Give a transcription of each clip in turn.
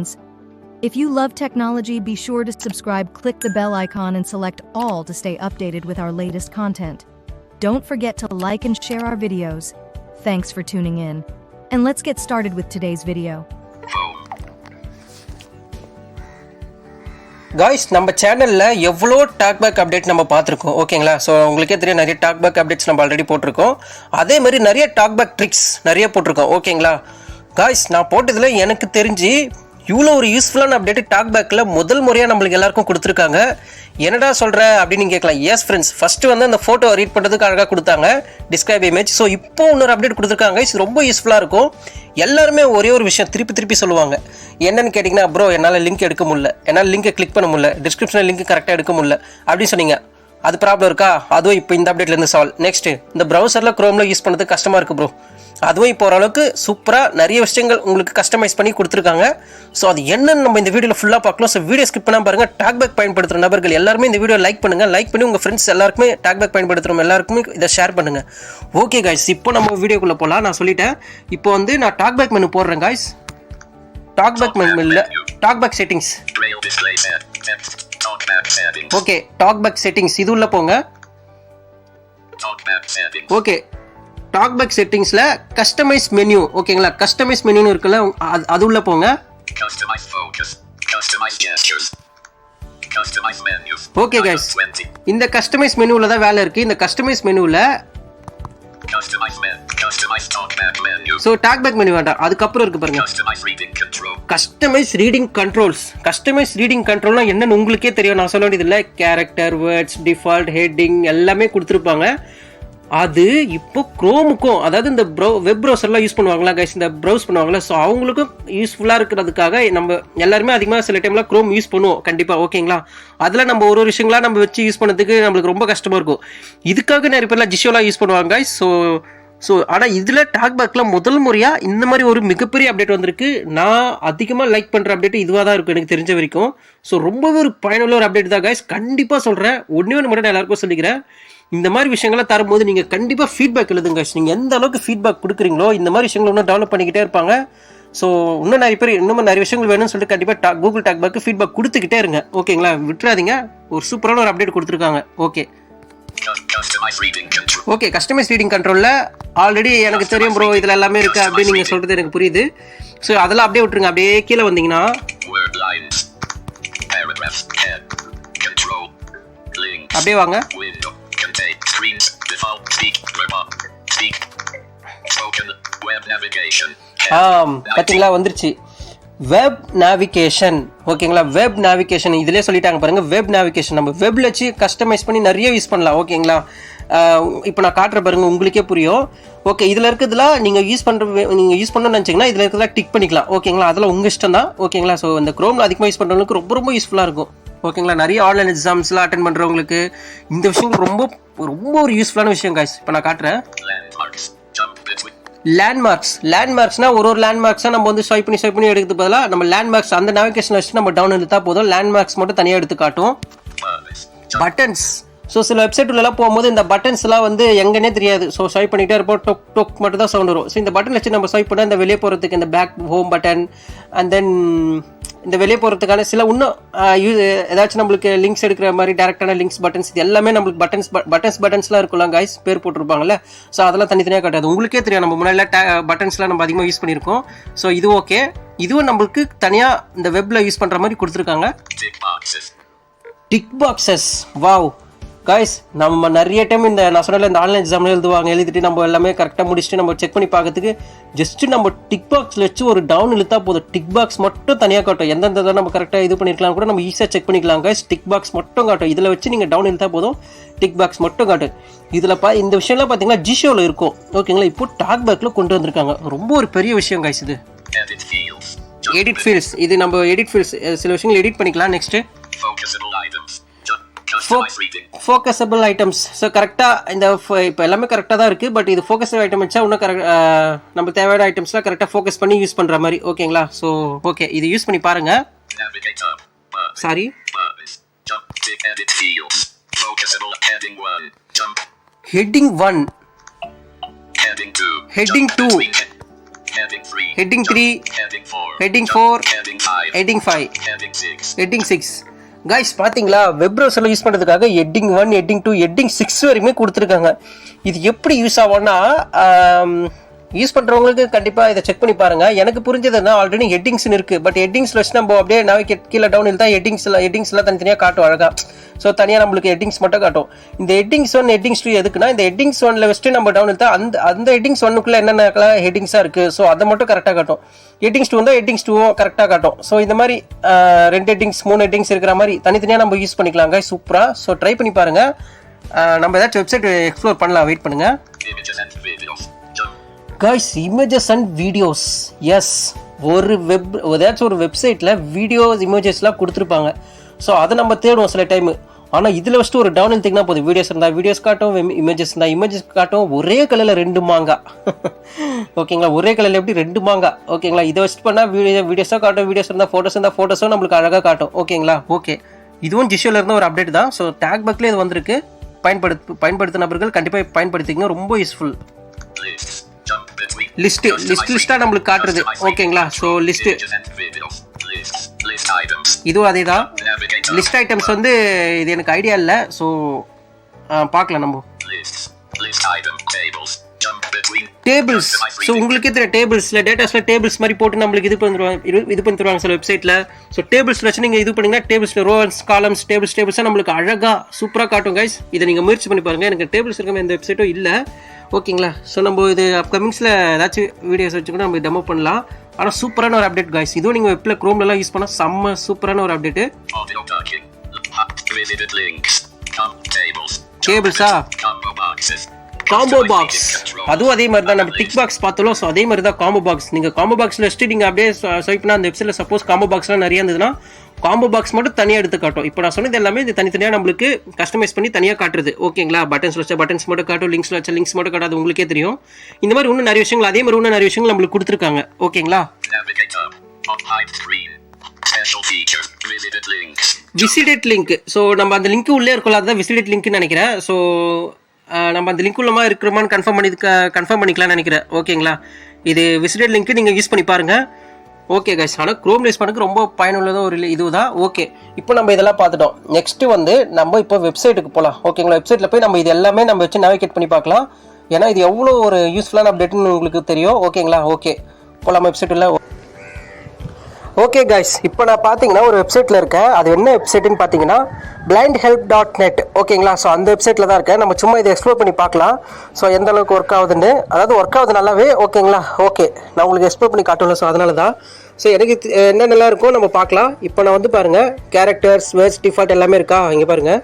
friends. If you love technology, be sure to subscribe, click the bell icon and select all to stay updated with our latest content. Don't forget to like and share our videos. Thanks for tuning in. And let's get started with today's video. Guys, நம்ம சேனல்ல எவ்வளோ டாக்பேக் update நம்ம பார்த்துருக்கோம் ஓகேங்களா. So உங்களுக்கே தெரியும் நிறைய டாக்பேக் updates நம்ம ஆல்ரெடி போட்டிருக்கோம். அதே மாதிரி நிறைய டாக்பேக் ட்ரிக்ஸ் நிறைய போட்டிருக்கோம் ஓகேங்களா. காய்ஸ், நான் போட்டதில் எனக்கு தெரிஞ்சு இவ்வளோ ஒரு யூஸ்ஃபுல்லான அப்டேட் டாக்பேக்கில் முதல் முறையாக நம்மளுக்கு எல்லாருக்கும் கொடுத்துருக்காங்க. என்னடா சொல்கிற அப்படின்னு கேட்கலாம். எஸ் ஃப்ரெண்ட்ஸ், ஃபஸ்ட்டு வந்து அந்த ஃபோட்டோ ரீட் பண்ணுறதுக்கு அழகாக கொடுத்தாங்க, டிஸ்கிரைப் இமேஜ். ஸோ இப்போ இன்னொரு அப்டேட் கொடுத்துருக்காங்க. இது ரொம்ப யூஸ்ஃபுல்லாக இருக்கும். எல்லாருமே ஒரே ஒரு விஷயம் திருப்பி சொல்லுவாங்க. என்னன்னு கேட்டிங்கன்னா, ப்ரோ என்னால் லிங்க் எடுக்க முடியல, என்னால் லிங்கை கிளிக் பண்ண முடியல, டிஸ்கிரிப்ஷனில் லிங்க் கரெக்டாக எடுக்க முடியல அப்படின்னு சொன்னீங்க. அது ப்ராப்ளம் இருக்கா? அதுவும் இப்போ இந்த அப்டேட்லேருந்து சால்வ். நெக்ஸ்ட்டு, இந்த ப்ரௌசரில் க்ரோமில் யூஸ் பண்ணுறது கஷ்டமாக இருக்குது ப்ரோ. அதுவும் இப்போ ஓரளவுக்கு சூப்பராக நிறைய விஷயங்கள் உங்களுக்கு கஸ்டமைஸ் பண்ணி கொடுத்துருக்காங்க. ஸோ அது என்னன்னு நம்ம இந்த வீடியோவில் ஃபுல்லாக பார்க்கலாம். ஸோ வீடியோ ஸ்கிப் பண்ணால் பாருங்கள். டாக்பேக் பயன்படுத்துகிற நபர்கள் எல்லாருமே இந்த வீடியோ லைக் பண்ணுங்கள். லைக் பண்ணி உங்கள் ஃப்ரெண்ட்ஸ் எல்லாருக்குமே டாக்பேக் பயன்படுத்துகிறவங்க எல்லாருக்குமே இதை ஷேர் பண்ணுங்கள். ஓகே காய்ஸ், இப்போ நம்ம வீடியோக்குள்ளே போகலாம். நான் சொல்லிட்டேன், இப்போ வந்து நான் டாக்பேக் மெனு போடுறேன் காய்ஸ். டாக்பேக் மெனு இல்லை, TalkBack settings. Okay, TalkBack settings இது உள்ள போங்க. ஓகே, டாக்பேக் செட்டிங்ஸ்ல கஸ்டமைஸ் மெனு ஓகேங்களா. கஸ்டமைஸ் மெனு இருக்குல்ல, அது உள்ள போங்க. ஓகே கைஸ், இந்த கஸ்டமைஸ் மெனுல தான் வேலை இருக்கு. இந்த கஸ்டமைஸ் மெனுல சோ டாக்பேக் மெனு வேண்டாம், அதுக்கப்புறம் இருக்கு பாருங்க, customize reading controls. Customize reading கண்ட்ரோல்னா என்னன்னு உங்களுக்கே தெரியும், நான் சொல்ல வேண்டியது இல்லை. கேரக்டர், வேர்ட்ஸ், டிஃபால்ட், ஹெட்டிங் எல்லாமே கொடுத்துருப்பாங்க. அது இப்போ க்ரோமுக்கும், அதாவது இந்த வெப் ப்ரௌசர்லாம் யூஸ் பண்ணுவாங்களா கைஸ், இந்த ப்ரௌஸ் பண்ணுவாங்களா, ஸோ அவங்களுக்கும் யூஸ்ஃபுல்லாக இருக்கிறதுக்காக நம்ம எல்லாருமே அதிகமாக சில டைம்லாம் க்ரோம் யூஸ் பண்ணுவோம் கண்டிப்பாக ஓகேங்களா. அதில் நம்ம ஒரு விஷயங்களா நம்ம வச்சு யூஸ் பண்ணதுக்கு நம்மளுக்கு ரொம்ப கஷ்டமாக இருக்கும். இதுக்காக நிறைய பேர்லாம் ஜிஷோலாம் யூஸ் பண்ணுவாங்க கைஸ். ஸோ ஆனால் இதில் டாக்பேக்கில் முதல் முறையாக இந்த மாதிரி ஒரு மிகப்பெரிய அப்டேட் வந்திருக்கு. நான் அதிகமாக லைக் பண்ணுற அப்டேட் இதுவாக தான் இருக்கும் எனக்கு தெரிஞ்ச வரைக்கும். ஸோ ரொம்பவே ஒரு பயனுள்ள ஒரு அப்டேட் தான் கைஸ். கண்டிப்பாக சொல்கிறேன், ஒன்று மட்டும் நான் எல்லாருக்கும் சொல்லிக்கிறேன். இந்த மாதிரி விஷயங்கள்லாம் தரும்போது நீங்கள் கண்டிப்பாக ஃபீட்பேக் எழுதுங்க. நீங்கள் எந்த அளவுக்கு ஃபீட்பேக் கொடுக்குறீங்களோ இந்த மாதிரி விஷயங்கள் இன்னும் டெவலப் பண்ணிக்கிட்டே இருப்பாங்க. ஸோ இன்னும் நிறைய பேர் இன்னும் நிறைய விஷயங்கள் வேணும்னு சொல்லிட்டு கண்டிப்பாக கூகுள் டாக்பேக்கு ஃபீட்பேக் கொடுத்துக்கிட்டே இருங்க ஓகேங்களா. விட்டுறாதீங்க, ஒரு சூப்பரான ஒரு அப்டேட் கொடுத்துருக்காங்க. ஓகே ஓகே, கஸ்டமைஸ் ரீடிங் கண்ட்ரோலில் ஆல்ரெடி எனக்கு தெரியும் ப்ரோ இதில் எல்லாமே இருக்குது அப்படின்னு நீங்கள் சொல்கிறது எனக்கு புரியுது. ஸோ அதெல்லாம் அப்படியே விட்டுருங்க. அப்படியே கீழே வந்தீங்கன்னா அப்படியே வாங்க. பார்த்தீங்களா வந்துருச்சு வெப் நேவிகேஷன் ஓகேங்களா. வெப் நேவிகேஷன் இதிலே சொல்லிட்டாங்க பாருங்க. வெப் நேவிகேஷன் நம்ம வெப்ல வச்சு கஸ்டமைஸ் பண்ணி நிறைய யூஸ் பண்ணலாம் ஓகேங்களா. இப்போ நான் காட்டுற பாருங்க, உங்களுக்கே புரியும். ஓகே, இதில் இருக்கிறதுலாம் நீங்கள் யூஸ் பண்ணணும்னு நினச்சிங்கன்னா இதில் இருக்கிறதா டிக் பண்ணிக்கலாம் ஓகேங்களா. அதெல்லாம் உங்கள் இஷ்டம் தான் ஓகேங்களா. ஸோ இந்த க்ரோமில் அதிகமாக யூஸ் பண்ணுறவங்களுக்கு ரொம்ப யூஸ்ஃபுல்லாக இருக்கும் ஓகேங்களா. நிறைய ஆன்லைன் எக்ஸாம்ஸ்லாம் அட்டென்ட் பண்ணுறவங்களுக்கு இந்த விஷயம் ரொம்ப ஒரு யூஸ்ஃபுல்லான விஷயம் காய்ஸ். இப்போ நான் காட்டுறேன். லேண்ட்மார்க்ஸ்னா ஒரு லேண்ட்மார்க்ஸாக நம்ம வந்து ஸ்வைப் பண்ணி எடுக்கிறது பதிலாக நம்ம லேண்ட்மார்க்ஸ் அந்த நேவிகேஷன் வச்சு நம்ம டவுன் எடுத்தா போதும். லேண்ட்மார்க்ஸ் மட்டும் தனியாக எடுத்து காட்டும். பட்டன்ஸ், ஸோ சில வெப்சைட் உள்ளலாம் போகும்போது இந்த பட்டன்ஸ்லாம் வந்து எங்கன்னே தெரியாது. ஸோ ஸ்வைப் பண்ணிகிட்டே இருப்போம், டொக் மட்டும் தான் சவுண்ட் வரும். ஸோ இந்த பட்டன் வச்சு நம்ம ஸ்வைப் பண்ணால் இந்த வெளியே போகிறதுக்கு இந்த back home button, and then இந்த வெளியே போகிறதுக்கான சில இன்னும் ஏதாச்சும் நம்மளுக்கு லிங்க்ஸ் எடுக்கிற மாதிரி டேரக்டான லிங்க்ஸ், பட்டன்ஸ், இது எல்லாமே நம்மளுக்கு பட்டன்ஸ்லாம் இருக்கலாம் கைஸ், பேர் போட்டிருப்பாங்கல்ல. ஸோ அதெல்லாம் தனித்தனியாக காட்டாது. உங்களுக்கே தெரியும், நம்ம முன்னாடி பட்டன்ஸ்லாம் நம்ம அதிகமாக யூஸ் பண்ணியிருக்கோம். ஸோ இது ஓகே, இதுவும் நம்மளுக்கு தனியாக இந்த வெப்பில் யூஸ் பண்ணுற மாதிரி கொடுத்துருக்காங்க. டிக் பாக்ஸஸ், வாவ் காய்ஸ், நம்ம நிறைய டைம் இந்த நான் சொன்ன இந்த ஆன்லைன் எக்ஸாம்ல எழுதிட்டு நம்ம எல்லாமே கரெக்டாக முடிச்சுட்டு நம்ம செக் பண்ணி பார்க்கறதுக்கு ஜஸ்ட்டு நம்ம டிக் பாக்ஸில் வச்சு ஒரு டவுன் இழுத்தா போதும். டிக் பாக்ஸ் மட்டும் தனியாக காட்டும். எந்தெந்த நம்ம கரெக்டாக இது பண்ணிருக்கலாம் கூட நம்ம ஈஸியாக செக் பண்ணிக்கலாம் காய்ஸ். டிக் பாக்ஸ் மட்டும் காட்டும். இதில் வச்சு நீங்கள் டவுன் இழுத்தா போதும், டிக் பாக்ஸ் மட்டும் காட்டும். இதில் இந்த விஷயம்லாம் பார்த்தீங்கன்னா ஜிஷோவில் இருக்கும் ஓகேங்களா. இப்போ டாக்பேக்கில் கொண்டு வந்திருக்காங்க. ரொம்ப ஒரு பெரிய விஷயம் காய்ஸ் இது. எடிட் ஃபீல்ட்ஸ், இது நம்ம எடிட் ஃபீல்ட்ஸ் சில விஷயங்கள் எடிட் பண்ணிக்கலாம். Next focusable items. ஸோ கரெக்டாக இந்த இப்போ எல்லாமே கரெக்டாக தான் இருக்குது. பட் இது ஃபோக்கஸபிள் ஐட்டம் வச்சா இன்னும் நம்ம தேவையான ஐட்டம்ஸ்லாம் கரெக்டாக ஃபோக்கஸ் பண்ணி யூஸ் பண்ணுற மாதிரி ஓகேங்களா. ஸோ ஓகே, இது யூஸ் பண்ணி பாருங்கள். Sorry, heading 1, heading 2, heading 3, heading 4, heading 5, heading 6. Guys பார்த்தீங்களா, வெப் ப்ரௌசரில் யூஸ் பண்ணுறதுக்காக heading 1, heading 2, heading 6 வரையுமே கொடுத்துருக்காங்க. இது எப்படி யூஸ் ஆகும்னா, யூஸ் பண்ணுறவங்களுக்கு கண்டிப்பாக இதை செக் பண்ணி பாருங்கள். எனக்கு புரிஞ்சதுன்னா ஆல்ரெடி ஹெட்டிங்ஸ்னு இருக்குது. பட் ஹெட்டிங்ஸில் வச்சு நம்ம அப்படியே நாவிகேட் கீழே டவுன் தான் ஹெட்டிங்ஸ்லாம் தனித்தனியாக காட்டும் அழகாக. ஸோ தனியாக நம்மளுக்கு ஹெட்டிங்ஸ் மட்டும் காட்டும். இந்த ஹெட்டிங்ஸ் 1, ஹெட்டிங்ஸ் 2 எதுக்குன்னா, இந்த ஹெட்டிங்ஸ் 1ல் வச்சுட்டு நம்ம டவுன் தான் அந்த ஹெட்டிங்ஸ் 1க்குள்ளே என்னென்ன ஹெட்டிங்ஸாக இருக்குது, ஸோ அதை மட்டும் கரெக்டாக காட்டும். ஹெட்டிங்ஸ் 2 தான் ஹெட்டிங்ஸ் 2 கரெக்டாக காட்டும். ஸோ இந்த மாதிரி 2 ஹெட்டிங்ஸ் 3 ஹெட்டிங்ஸ் இருக்கிற மாதிரி தனித்தனியாக நம்ம யூஸ் பண்ணிக்கலாங்க. சூப்பராக. ஸோ ட்ரை பண்ணி பாருங்கள். நம்ம ஏதாச்சும் வெப்சைட் எக்ஸ்ப்ளோர் பண்ணலாம். வெயிட் பண்ணுங்கள் guys. Images and videos. Yes, ஏதாச்சும் ஒரு வெப்சைட்டில் வீடியோஸ் இமேஜஸ்லாம் கொடுத்துருப்பாங்க. ஸோ அதை நம்ம தேடுவோம் சில டைமு. ஆனால் இதில் வச்சுட்டு ஒரு டவுன் எடுத்திங்கன்னா போதும். வீடியோஸ் இருந்தால் வீடியோஸ் காட்டும், இமேஜஸ் இருந்தால் இமேஜஸ் காட்டும். ஒரே கலரில் 2 மாங்கா. ஓகேங்களா, ஒரே கலரில் எப்படி 2 மாங்கா. ஓகேங்களா, இதை வச்சுட்டு பண்ணால் வீடியோஸாக காட்டும், வீடியோஸ் இருந்தால் ஃபோட்டோஸும் நம்மளுக்கு அழகாக காட்டும். ஓகேங்களா, ஓகே. இதுவும் ஜிஷோவில் இருந்த ஒரு அப்டேட் தான். ஸோ டேக் பக்லேயே இது வந்திருக்கு. பயன்படுத்த நபர்கள் கண்டிப்பாக பயன்படுத்திக்கங்க. ரொம்ப யூஸ்ஃபுல். லிஸ்ட்டாக நம்மளுக்கு காட்டுறது. ஓகேங்களா, ஸோ லிஸ்ட்டு இதுவும் அதே தான். லிஸ்ட் ஐட்டம்ஸ் வந்து இது எனக்கு ஐடியா இல்லை. ஸோ பார்க்கலாம் நம்ம. டேபிள்ஸ். ஸோ உங்களுக்கு எத்தனை டேபிள்ஸில் டேட்டாஸில் டேபிள்ஸ் மாதிரி போட்டு நம்மளுக்கு இது பண்ணி தருவாங்க சில வெப்சைட்டில். ஸோ டேபிள்ஸில் வச்சு நீங்கள் இது பண்ணிங்கன்னா டேபிள்ஸில் ரோஸ் காலம்ஸ் டேபிள்ஸாக நம்மளுக்கு அழகாக சூப்பராக காட்டும் கைஸ். இதை நீங்கள் முயற்சி பண்ணி பாருங்கள். எனக்கு டேபிள்ஸ் இருக்க எந்த வெப்சைட்டும் இல்லை. ஓகேங்களா, ஸோ நம்ம இது அப்கமிங்ஸில் ஏதாச்சும் வீடியோஸ் வச்சுக்கூட நம்ம டெமோ பண்ணலாம். ஆனால் சூப்பரான ஒரு அப்டேட் கைஸ். இதுவும் நீங்கள் வெப்பில் க்ரோம்லலாம் யூஸ் பண்ணால் செம்ம சூப்பரான ஒரு அப்டேட்டு. டேபிள்ஸா, காம்போ பாக்ஸ், அதுவும் அதே மாதிரி தான். நம்ம டிக் பாக்ஸ் பார்த்தோம். ஸோ அதே மாதிரி தான் காம்போ பாக்ஸ். நீங்கள் காம்போ பாக்ஸில் வச்சுட்டு நீங்கள் அப்படியே ஸ்வைப் பண்ணால் அந்த வெப்சைட்டில் சப்போஸ் காம்போ பாக்ஸ்லாம் நிறைய இருந்ததுன்னா காம்போ பாக்ஸ் மட்டும் தனியாக எடுத்து காட்டும். இப்போ நான் சொன்னது எல்லாமே இது தனித்தனியாக நம்மளுக்கு கஸ்டமைஸ் பண்ணி தனியாக காட்டுறது. ஓகேங்களா, பட்டன்ஸ் வச்சா பட்டன்ஸ் மட்டும் காட்டும், லிங்க்ஸில் வச்சா லிங்க்ஸ் மட்டும் காட்டாது. உங்களுக்கே தெரியும். இந்த மாதிரி இன்னும் நிறைய விஷயங்கள், அதே மாதிரி இன்னும் நிறைய விஷயங்கள் நம்மளுக்கு கொடுத்துருக்காங்க. ஓகேங்களா, விசிடேட் லிங்க். ஸோ நம்ம அந்த லிங்க் உள்ளே இருக்கலாம். அதுதான் விசிடேட் லிங்க்னு நினைக்கிறேன். ஸோ நம்ம அந்த லிங்க் உள்ளமா இருக்கிறோமான்னு கன்ஃபார்ம் பண்ணிக்கலாம்னு நினைக்கிறேன். ஓகேங்களா, இது விசிடேட் லிங்க் நீங்கள் யூஸ் பண்ணி பாருங்கள். ஓகே கைஸ், ஆனால் க்ரோம் யூஸ் பண்ணுறதுக்கு ரொம்ப பயனுள்ளதாக ஒரு இதுதான். ஓகே, இப்போ நம்ம இதெல்லாம் பார்த்துட்டோம். நெக்ஸ்ட்டு வந்து நம்ம இப்போ வெப்சைட்டுக்கு போகலாம். ஓகேங்களா, வெப்சைட்டில் போய் நம்ம இது எல்லாமே நம்ம வச்சு நேவிகேட் பண்ணி பார்க்கலாம். ஏன்னா இது எவ்வளோ ஒரு யூஸ்ஃபுல்லான அப்டேட்னு உங்களுக்கு தெரியும். ஓகேங்களா, ஓகே போகலாம் வெப்சைட்டில். ஓகே கைஸ், இப்போ நான் பார்த்தீங்கன்னா ஒரு வெப்சைட்டில் இருக்கேன். அது என்ன வெப்சைட்டுன்னு பார்த்தீங்கன்னா blindhelp.net. ஓகேங்களா, ஸோ அந்த வெப்சைட்டில் தான் இருக்கேன். நம்ம சும்மா இதை எக்ஸ்ப்ளோர் பண்ணி பார்க்கலாம். ஸோ எந்த அளவுக்கு ஒர்க் ஆகுதுன்னு, அதாவது ஒர்க் ஆகுது நல்லாவே. ஓகேங்களா, ஓகே, நான் உங்களுக்கு எக்ஸ்ப்ளோர் பண்ணி காட்டல. ஸோ அதனால தான். ஸோ எனக்கு என்னென்னலாம் இருக்கும் நம்ம பார்க்கலாம். இப்போ நான் வந்து பாருங்கள், கேரக்டர்ஸ், வேர்ட்ஸ், டிஃபால்ட் எல்லாமே இருக்கா. இங்கே பாருங்கள்,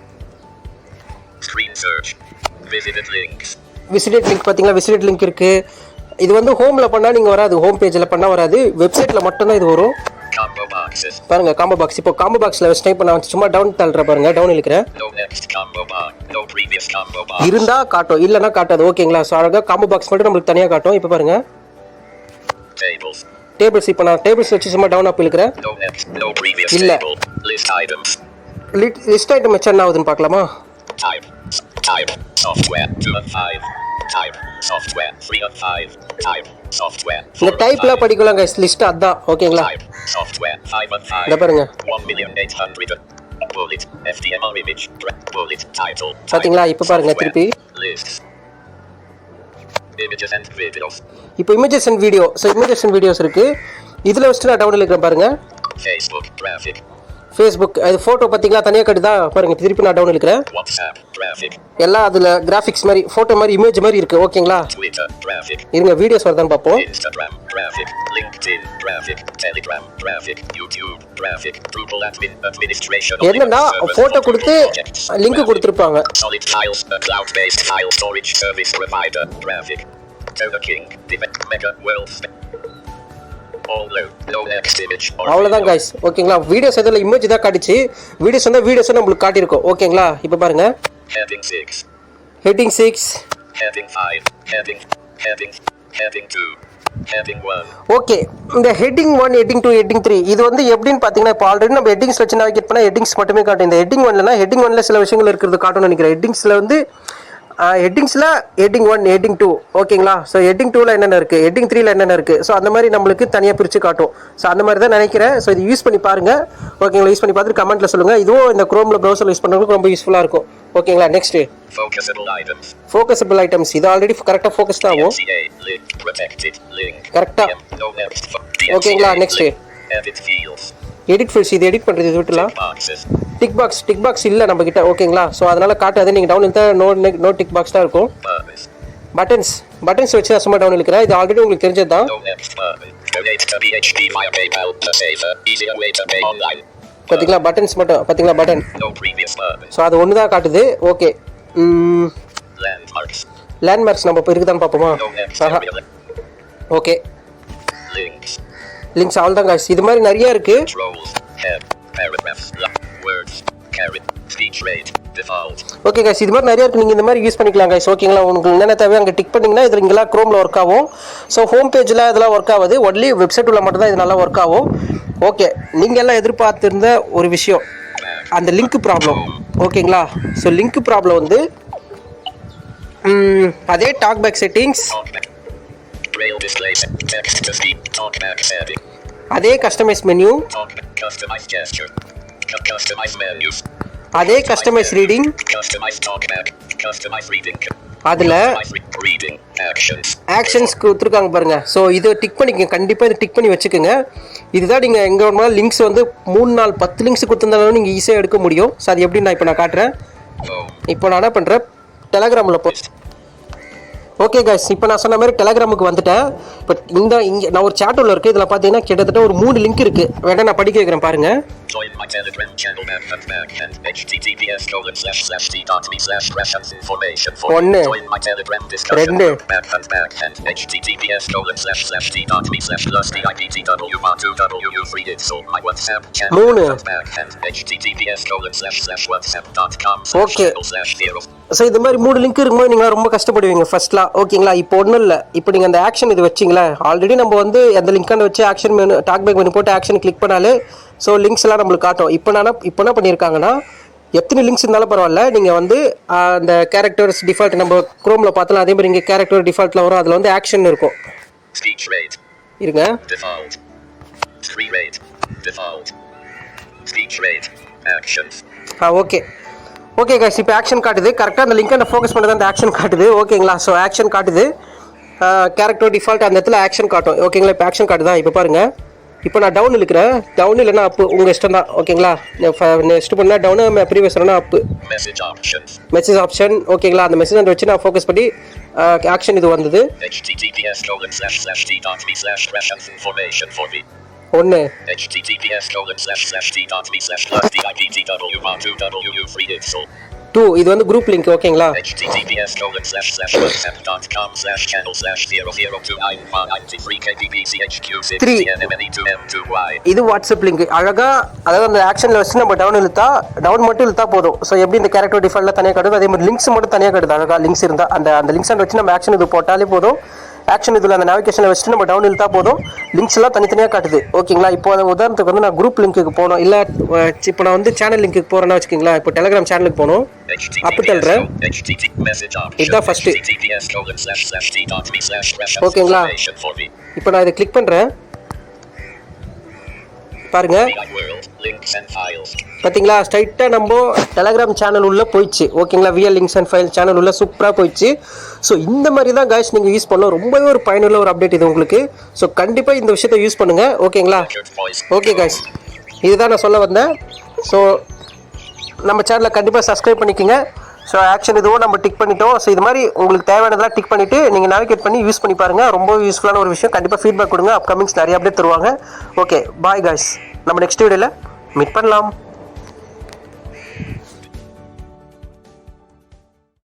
விசிடேட் லிங்க் பார்த்தீங்களா, விசிடேட் லிங்க் இருக்குது. இது வந்து ஹோமில் பண்ணால் நீங்கள் வராது, ஹோம் பேஜில் பண்ணால் வராது, வெப்சைட்டில் மட்டும்தான் இது வரும். பாருங்க காம்போ பாக்ஸ். இப்போ காம்போ பாக்ஸ்ல வச்சு டைப் பண்ண சும்மா டவுன் தள்ளுற பாருங்க, டவுன் இழுக்கிறேன். இருந்தா காட்டும், இல்லைன்னா காட்டாது. ஓகேங்களா, ஸோ அழகா காம்போ பாக்ஸ் மட்டும் நம்மளுக்கு தனியாக காட்டும். இப்போ பாருங்க டேபிள்ஸ். இப்போ நான் டேபிள்ஸ் வச்சு சும்மா டவுன் அப் இழுக்கிறேன். இல்லை, லிஸ்ட் ஐட்டம் வச்சு என்ன ஆகுதுன்னு பார்க்கலாமா. இந்த டைப்ல படிக்கலாம் गाइस, லிஸ்ட் அதான். ஓகேங்களா, இத பாருங்க, பாத்தீங்களா. இப்போ பாருங்க திருப்பி, இப்போ images and video. So images and videos இருக்கு. இதுல வச்சு நான் டவுன்ல இருக்கிறேன் பாருங்க. ஃபேஸ்புக் அது ஃபோட்டோ பார்த்தீங்களா தனியாக கட்டுதா பாருங்க. திருப்பி நான் டவுன் இருக்கிறேன். எல்லாம் அதில் கிராஃபிக்ஸ் மாதிரி ஃபோட்டோ மாதிரி இமேஜ் மாதிரி இருக்கு. ஓகேங்களா, இருங்க வீடியோஸ் வருதான்னு பார்ப்போம். என்னன்னா ஃபோட்டோ கொடுத்து லிங்க் கொடுத்துருப்பாங்க. அவ்வளோதான் गाइस. ஓகேங்களா, வீடியோஸ் எதில் இமேஜ் தான் காட்டுச்சு. வீடியோஸ் வந்தால் வீடியோஸ் நம்மளுக்கு காட்டியிருக்கோம். ஓகேங்களா, இப்போ பாருங்க ஹெட்டிங் 6, ஓகே. இந்த ஹெட்டிங் 1, ஹெட்டிங் 2, ஹெட்டிங் 3 இது வந்து எப்படின்னு பார்த்தீங்கன்னா, இப்போ ஆல்ரெடி நம்ம ஹெட்டிங்ஸ் வச்சு நேவிகேட் பண்ணால் ஹெட்டிங்ஸ் மட்டுமே காட்டும். இந்த ஹெட்டிங் 1ல சில விஷயங்கள் இருக்கிறது காட்டும்னு நினைக்கிறேன். ஹெட்டிங்ஸில் வந்து ஹெட்டிங்ஸில் ஹெட்டிங் 1 ஹெட்டிங் 2 ஓகேங்களா. ஸோ ஹெட்டிங் 2ல் என்னென்ன இருக்குது, ஹெட்டிங் 3ல் என்னென்ன இருக்குது, ஸோ அந்த மாதிரி நம்மளுக்கு தனியாக பிரித்து காட்டும். ஸோ அந்த மாதிரி தான் நினைக்கிறேன். ஸோ இது யூஸ் பண்ணி பாருங்கள் ஓகேங்களா. யூஸ் பண்ணி பார்த்துட்டு கமெண்ட்டில் சொல்லுங்கள். இதுவும் இந்த குரோமில் ப்ரௌசரில் யூஸ் பண்ணுறதுக்கு ரொம்ப யூஸ்ஃபுல்லாக இருக்கும் ஓகேங்களா. Next focusable items. இது ஆல்ரெடி கரெக்டாக ஃபோக்கஸ் தான் ஆகும் கரெக்டாக ஓகேங்களா. Next edit fields. இது எடிட் பண்ணுறது இது விட்டுலாம். டிக் பாக்ஸ் இல்லை நம்ம கிட்ட ஓகேங்களா. ஸோ அதனால் காட்டாது. நீங்கள் டவுன் இருந்தால் நோ டிக் பாக்ஸ் தான் இருக்கும். பட்டன்ஸ் வச்சு தான் சும்மா டவுன் இருக்கிறேன். இது ஆல்ரெடி உங்களுக்கு தெரிஞ்சது தான். பார்த்தீங்களா பட்டன்ஸ் மட்டும் பார்த்தீங்களா பட்டன். ஸோ அது ஒன்று தான் காட்டுது. ஓகே லேண்ட்மார்க்ஸ் நம்ம இப்போ இருக்குதான்னு பார்ப்போமா. ஓகே லிங்க்ஸ் ஆல் தான் காய்ஸ். இது மாதிரி நிறைய இருக்கு. ஓகே காய்ஸ் இது மாதிரி நிறைய இருக்கு. நீங்கள் இந்த மாதிரி யூஸ் பண்ணிக்கலாம் காய்ஸ் ஓகேங்களா. உங்களுக்கு என்னென்ன தேவை அங்கே டிக் பண்ணிங்கன்னா இது இங்கெல்லாம் க்ரோமில் ஒர்க் ஆகும். ஸோ ஹோம் பேஜில் இதெல்லாம் ஒர்க் ஆகுது. ஒன்லி வெப்சைட் உள்ள மட்டும் தான் இது நல்லா ஒர்க் ஆகும். ஓகே நீங்கள் எல்லாம் எதிர்பார்த்துருந்த ஒரு விஷயம் அந்த லிங்க் ப்ராப்ளம் ஓகேங்களா. ஸோ லிங்க் ப்ராப்ளம் வந்து அதே டாக் பேக் செட்டிங்ஸ், அதே கஸ்டமைஸ் மெனு, அதே கஸ்டமைஸ் ரீடிங், அதில் ஆக்ஷன்ஸ் கொடுத்துருக்காங்க பாருங்க. ஸோ இதை டிக் பண்ணிக்கங்க, கண்டிப்பாக இதை டிக் பண்ணி வச்சுக்கோங்க. இதுதான் நீங்கள் எங்கே வேணுமா லிங்க்ஸ் வந்து 3-4-10 லிங்க்ஸ் கொடுத்துருந்தாலும் நீங்கள் ஈஸியாக எடுக்க முடியும். ஸோ அது எப்படி நான் காட்டுறேன். இப்போ நான் என்ன பண்ணுறேன் டெலகிராமில் ஓகே காய்ஸ் இப்போ நான் சொன்ன மாதிரி டெலகிராமுக்கு வந்துட்டேன். இப்போ இங்கே நான் ஒரு சேட் உள்ள இருக்குது. இதில் பார்த்தீங்கன்னா கிட்டத்தட்ட ஒரு 3 லிங்க் இருக்குது. வேணா நான் படிக்க வைக்கிறேன் பாருங்கள். ஒன்று 2 3 ஓகே. ஸோ இது மாதிரி 3 லிங்க் இருக்கும்போது நீங்கள் ரொம்ப கஷ்டப்படுவீங்க ஃபர்ஸ்ட்லாம் ஓகேங்களா. இப்போ ஒன்றும் இல்லை. இப்போ நீங்கள் அந்த ஆக்ஷன் இது வச்சிங்களா ஆல்ரெடி நம்ம வந்து அந்த லிங்கான வச்சு action menu talkback menu போட்டு ஆக்ஷன் கிளிக் பண்ணாலே ஸோ லிங்க்ஸ் எல்லாம் நம்மளுக்கு காட்டும். இப்போ என்ன பண்ணியிருக்காங்கன்னா எத்தனை லிங்க்ஸ் இருந்தாலும் பரவாயில்ல நீங்கள் வந்து அந்த கேரக்டர்ஸ் டிஃபால்ட் நம்ம குரோமில் பார்த்தலாம். அதே மாதிரி இங்கே கேரக்டர் டிஃபால்ட்டில் வரும். அதில் வந்து ஆக்ஷன் இருக்கும். இருங்க ஓகே ஓகே காய்ஸ் இப்போ ஆக்ஷன் காட்டுது. கரெக்டாக அந்த லிங்க்கை ஃபோக்கஸ் பண்ணி தான் அந்த ஆக்ஷன் காட்டுது ஓகேங்களா. ஸோ ஆக்ஷன் காட்டுது. கேரக்டர் டிஃபால்ட் அந்த இடத்துல ஆக்ஷன் காட்டும் ஓகேங்களா. இப்போ ஆக்ஷன் காட்டுதான். இப்போ பாருங்கள். இப்போ நான் டவுன் இருக்கிறேன். டவுன் இல்லைன்னா அப்பு உங்கள் இஷ்டம் தான் ஓகேங்களா. நெக்ஸ்ட் பண்ணால் டவுனு ப்ரீவியஸ் பண்ணால் அப்பு மெசேஜ் ஆப்ஷன் ஓகேங்களா. அந்த மெசேஜ் வச்சு நான் ஃபோக்கஸ் பண்ணி ஆக்ஷன் இது வந்தது. ஒன்று டூ இது வந்து குரூப் லிங்க் ஓகேங்களா. இது வாட்ஸ்அப் லிங்க் அழகா. அதாவது அந்த ஆக்ஷன்ல வச்சு நம்ம டவுன் மட்டும் இழுத்தா போதும். ஸோ எப்படி இந்த கேரக்டர் டிஃபால்ட்ல தனியாக காட்டுது அதே மாதிரி லிங்க்ஸ் மட்டும் தனியாக காட்டுது அழகா. லிங்க்ஸ் இருந்தா அந்த லிங்க்ஸ் வச்சு நம்ம ஆக்ஷன் இது போட்டாலே போதும். ஆக்ஷன் இதில் அந்த நேவிகேஷனில் வச்சுட்டு நம்ம டவுன் இழுத்தா போதும். லிங்க்ஸ் எல்லாம் தனித்தனியாக காட்டுது ஓகேங்களா. இப்போ உதாரணத்துக்கு வந்து நான் குரூப் லிங்க்குக்கு போகணும் இல்லை இப்போ நான் வந்து சேனல் லிங்க்குக்கு போகிறேன்னா வச்சுக்கிங்களா. இப்போ டெலகிராம் சேனலுக்கு போகணும். அப்போ தள்ளுறேன். இதுதான் ஃபஸ்ட்டு ஓகேங்களா. இப்போ நான் இதை கிளிக் பண்ணுறேன் பாருங்க. பார்த்தீங்களா ஸ்ட்ரைட்டாக நம்ம டெலகிராம் சேனல் உள்ள போயிடுச்சு ஓகேங்களா. விஎல் லிங்க்ஸ் அண்ட் ஃபைல் சேனல் உள்ள சூப்பராக போயிடுச்சு. ஸோ இந்த மாதிரி தான் காய்ஸ் நீங்கள் யூஸ் பண்ணலாம். ரொம்பவே ஒரு பயனுள்ள ஒரு அப்டேட் இது உங்களுக்கு. ஸோ கண்டிப்பாக இந்த விஷயத்தை யூஸ் பண்ணுங்கள் ஓகேங்களா. ஓகே காய்ஸ் இதுதான் நான் சொல்ல வந்தேன். ஸோ நம்ம சேனலை கண்டிப்பாக சப்ஸ்கிரைப் பண்ணிக்கோங்க. ஸோ ஆக்ஷன் இதுவும் நம்ம டிக் பண்ணிட்டோம். ஸோ இது மாதிரி உங்களுக்கு தேவையானதெல்லாம் டிக் பண்ணிவிட்டு நீங்கள் நேவிகேட் பண்ணி யூஸ் பண்ணி பாருங்கள். ரொம்ப யூஸ்ஃபுல்லான ஒரு விஷயம். கண்டிப்பாக ஃபீட்பேக் கொடுங்க. அப்கமிங்ஸ் நிறைய அப்டேட் தருவாங்க. Okay bye guys. நம்ம நெக்ஸ்ட் வீடியோவில் மீட் பண்ணலாம்.